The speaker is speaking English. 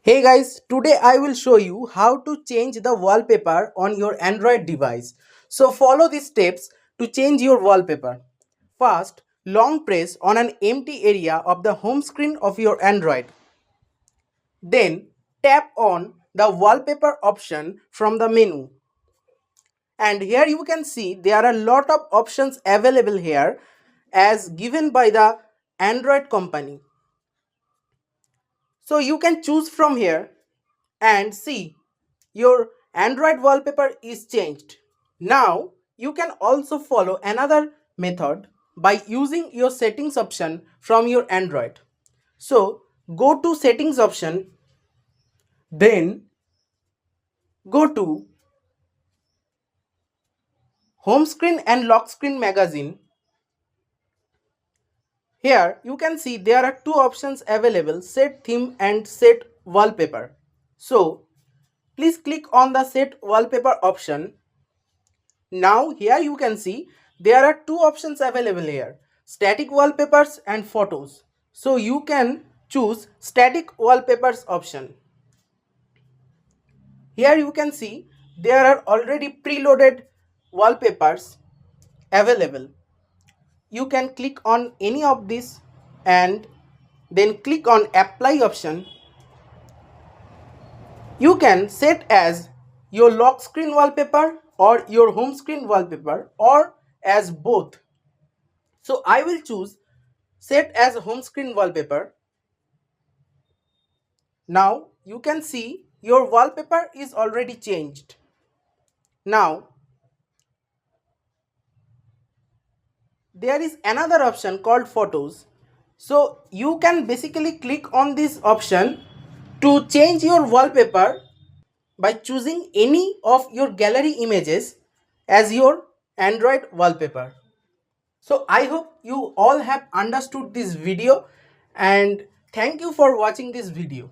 Hey guys, today I will show you how to change the wallpaper on your Android device. So follow these steps to change your wallpaper. First, long press on an empty area of the home screen of your Android. Then tap on the wallpaper option from the menu. And here you can see there are a lot of options available here as given by the Android company. So you can choose from here and see your Android wallpaper is changed. Now you can also follow another method by using your settings option from your Android. So go to settings option, then go to home screen and lock screen magazine. Here you can see there are two options available, set theme and set wallpaper. So please click on the set wallpaper option. Now here you can see there are two options available here, static wallpapers and photos. So you can choose static wallpapers option. Here you can see there are already preloaded wallpapers available. You can click on any of these and then click on apply option. You can set as your lock screen wallpaper or your home screen wallpaper or as both. So I will choose set as home screen wallpaper. Now you can see your wallpaper is already changed. Now there is another option called photos. So you can basically click on this option to change your wallpaper by choosing any of your gallery images as your Android wallpaper. So I hope you all have understood this video and thank you for watching this video.